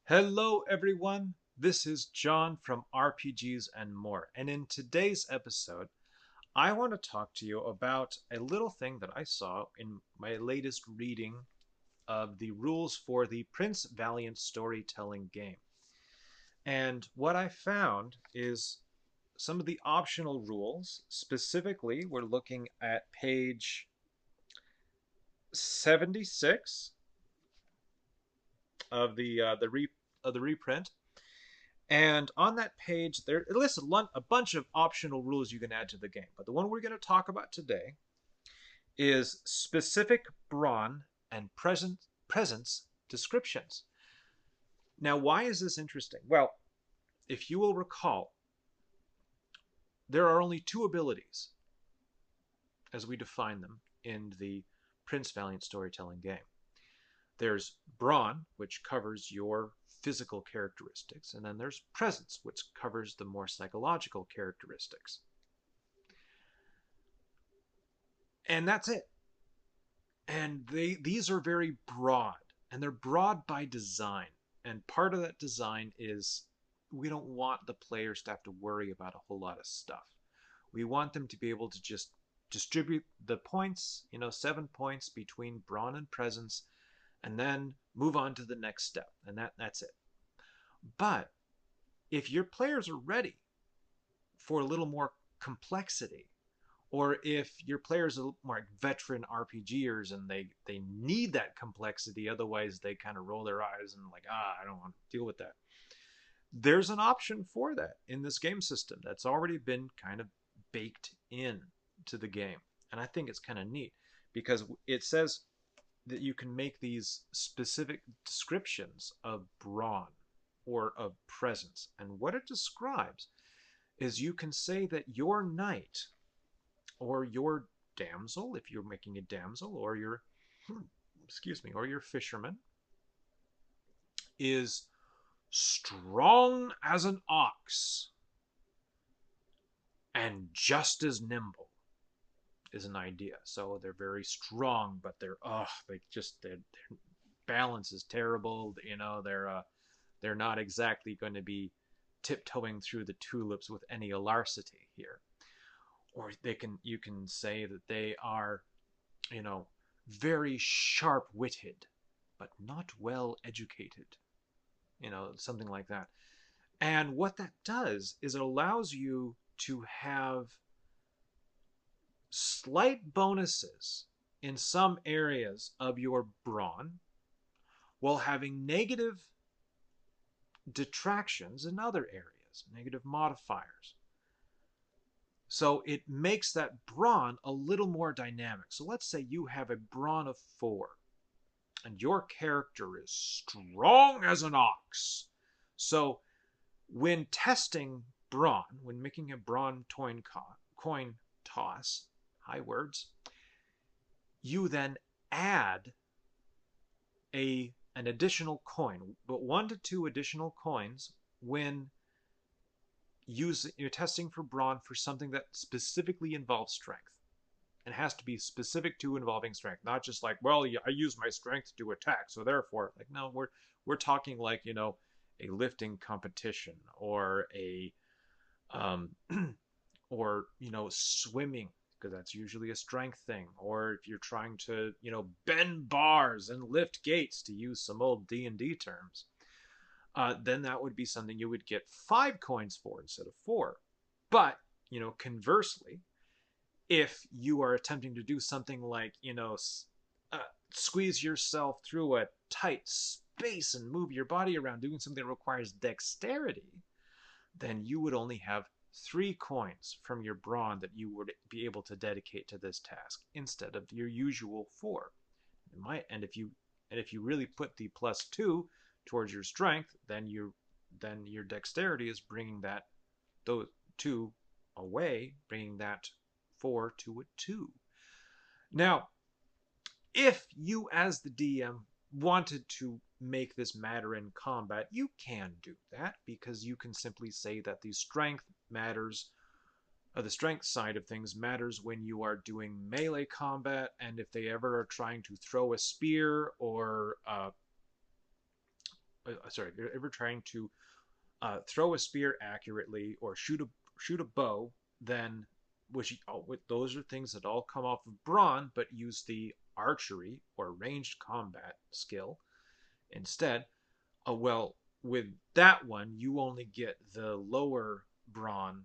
Hello, everyone. This is John from RPGs and More. And in today's episode, I want to talk to you about a little thing that I saw in my latest reading of the rules for the Prince Valiant storytelling game. And what I found is some of the optional rules. Specifically, we're looking at page 76 of the reprint. And on that page, there it lists a bunch of optional rules you can add to the game. But the one we're going to talk about today is specific brawn and presence descriptions. Now, why is this interesting? Well, if you will recall, there are only two abilities as we define them in the Prince Valiant storytelling game. There's brawn, which covers your physical characteristics, and then there's presence, which covers the more psychological characteristics. And that's it. And these are very broad, and they're broad by design. And part of that design is we don't want the players to have to worry about a whole lot of stuff. We want them to be able to just distribute the points, 7 points between brawn and presence, and then move on to the next step. And that's it. But if your players are ready for a little more complexity, or if your players are more veteran RPGers and they need that complexity, otherwise they kind of roll their eyes and like, I don't want to deal with that. There's an option for that in this game system that's already been kind of baked in to the game. And I think it's kind of neat because it says that you can make these specific descriptions of brawn or of presence. And what it describes is you can say that your knight or your damsel, if you're making a damsel, or your or your fisherman, is strong as an ox and just as nimble is an idea. So they're very strong, but their balance is terrible. They're not exactly going to be tiptoeing through the tulips with any alarcity here. Or you can say that they are, very sharp-witted, but not well educated. Something like that. And what that does is it allows you to have slight bonuses in some areas of your brawn while having negative detractions in other areas, negative modifiers. So it makes that brawn a little more dynamic. So let's say you have a brawn of 4 and your character is strong as an ox. So when testing brawn, when making a brawn coin toss, high words, you then add an additional coin, but 1 to 2 additional coins when you're testing for brawn for something that specifically involves strength. It has to be specific to involving strength, not just like, well, I use my strength to attack, so therefore, like, no, we're talking like, a lifting competition or a or swimming, because that's usually a strength thing, or if you're trying to bend bars and lift gates, to use some old D&D terms, then that would be something you would get 5 coins for instead of 4. But conversely, if you are attempting to do something like squeeze yourself through a tight space and move your body around, doing something that requires dexterity, then you would only have 3 coins from your brawn that you would be able to dedicate to this task instead of your usual 4. And if you really put the +2 towards your strength, then your dexterity is bringing those 2 away, bringing that 4 to a 2. Now, if you as the DM wanted to make this matter in combat, you can do that, because you can simply say that the strength matters, the strength side of things matters when you are doing melee combat, and if they ever are trying to throw a spear or sorry, if you're ever trying to throw a spear accurately or shoot a bow, then those are things that all come off of brawn, but use the archery or ranged combat skill instead. Well, with that one, you only get the lower brawn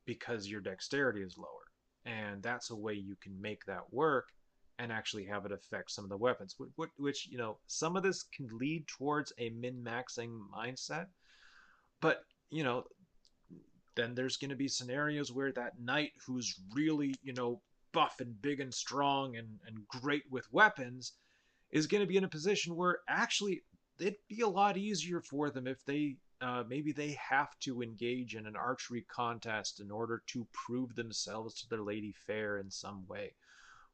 because your dexterity is lower, and that's a way you can make that work and actually have it affect some of the weapons. Which some of this can lead towards a min-maxing mindset, but then there's going to be scenarios where that knight who's really buff and big and strong and great with weapons is going to be in a position where actually it'd be a lot easier for them if they maybe they have to engage in an archery contest in order to prove themselves to their lady fair in some way,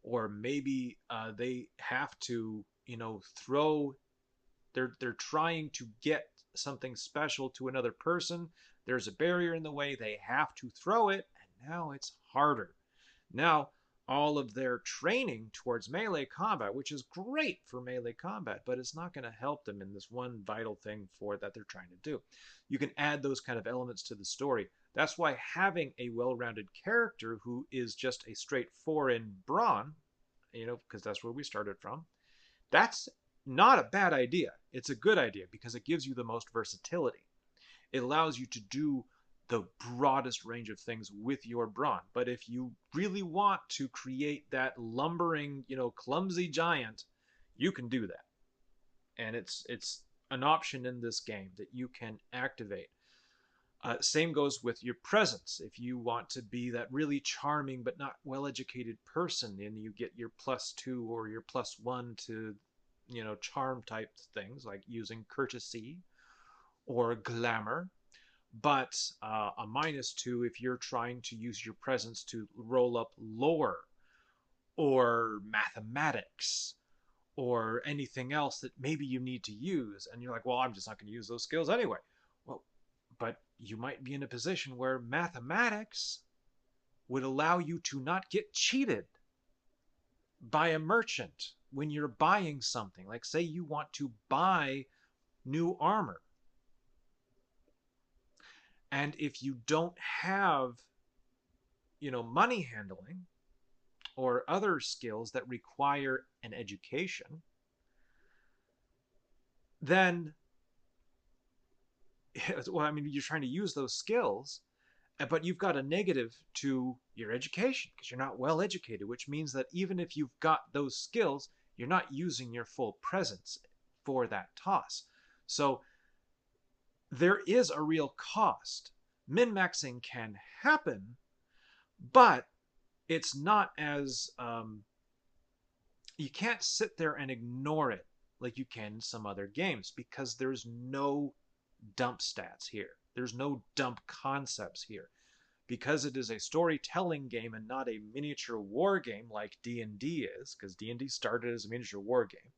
or maybe they have to throw, they're trying to get something special to another person. There's a barrier in the way, they have to throw it, and now it's harder. Now all of their training towards melee combat, which is great for melee combat, but it's not going to help them in this one vital thing for that they're trying to do. You can add those kind of elements to the story. That's why having a well-rounded character who is just a straight 4 in brawn, because that's where we started from, that's not a bad idea. It's a good idea because it gives you the most versatility. It allows you to do the broadest range of things with your brawn. But if you really want to create that lumbering, clumsy giant, you can do that. And it's an option in this game that you can activate. Same goes with your presence. If you want to be that really charming but not well-educated person, and you get your +2 or your +1 to, charm type things like using courtesy or glamour, but a -2 if you're trying to use your presence to roll up lore or mathematics or anything else that maybe you need to use, and you're like, well, I'm just not going to use those skills anyway. Well, but you might be in a position where mathematics would allow you to not get cheated by a merchant when you're buying something. Like, say you want to buy new armor, and if you don't have money handling or other skills that require an education, then you're trying to use those skills, but you've got a negative to your education because you're not well educated, which means that even if you've got those skills, you're not using your full presence for that toss. So there is a real cost. Min-maxing can happen, but it's not as you can't sit there and ignore it like you can in some other games, because there's no dump stats here. There's no dump concepts here. Because it is a storytelling game and not a miniature war game like D&D is, because D&D started as a miniature war game,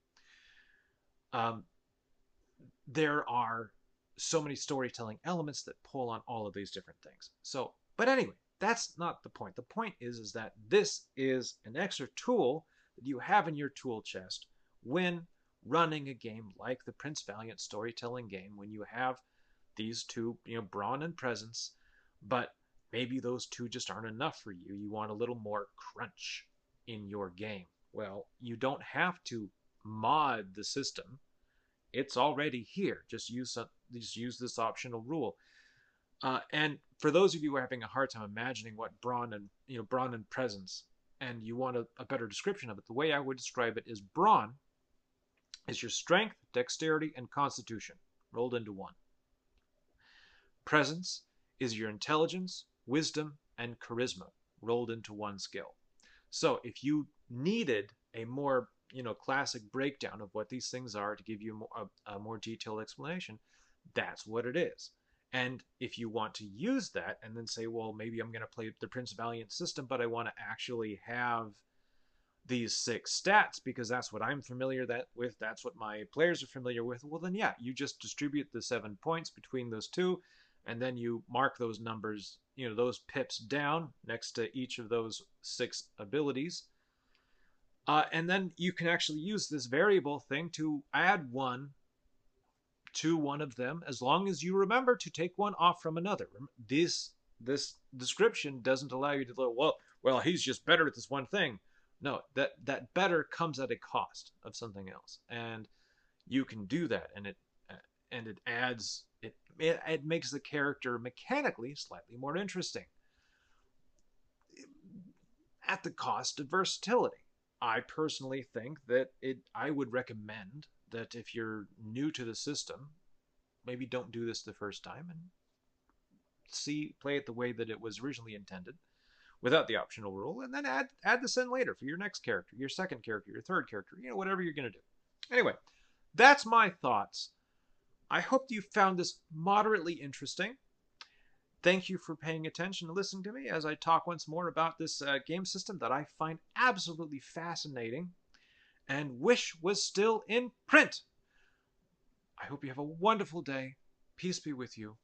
there are so many storytelling elements that pull on all of these different things. So, but anyway, that's not the point. The point is that this is an extra tool that you have in your tool chest when running a game like the Prince Valiant storytelling game, when you have these two, brawn and presence, but maybe those two just aren't enough for you. You want a little more crunch in your game. Well, you don't have to mod the system. It's already here. Just use this optional rule. And for those of you who are having a hard time imagining what brawn and presence, and you want a better description of it, the way I would describe it is brawn is your strength, dexterity, and constitution rolled into one. Presence is your intelligence, wisdom, and charisma rolled into one skill. So if you needed a more classic breakdown of what these things are to give you a more detailed explanation, that's what it is. And if you want to use that and then say, well, maybe I'm going to play the Prince Valiant system, but I want to actually have these 6 stats because that's what I'm familiar with, that's what my players are familiar with, well then yeah, you just distribute the 7 points between those two, and then you mark those numbers, those pips down next to each of those 6 abilities. And then you can actually use this variable thing to add 1 to one of them, as long as you remember to take one off from another. This description doesn't allow you to go, well, he's just better at this one thing. No, that better comes at a cost of something else, and you can do that, and it adds it makes the character mechanically slightly more interesting at the cost of versatility. I personally think that I would recommend that if you're new to the system, maybe don't do this the first time and play it the way that it was originally intended without the optional rule, and then add this in later for your next character, your second character, your third character, whatever you're going to do. Anyway, that's my thoughts. I hope you found this moderately interesting. Thank you for paying attention and listening to me as I talk once more about this game system that I find absolutely fascinating and wish was still in print. I hope you have a wonderful day. Peace be with you.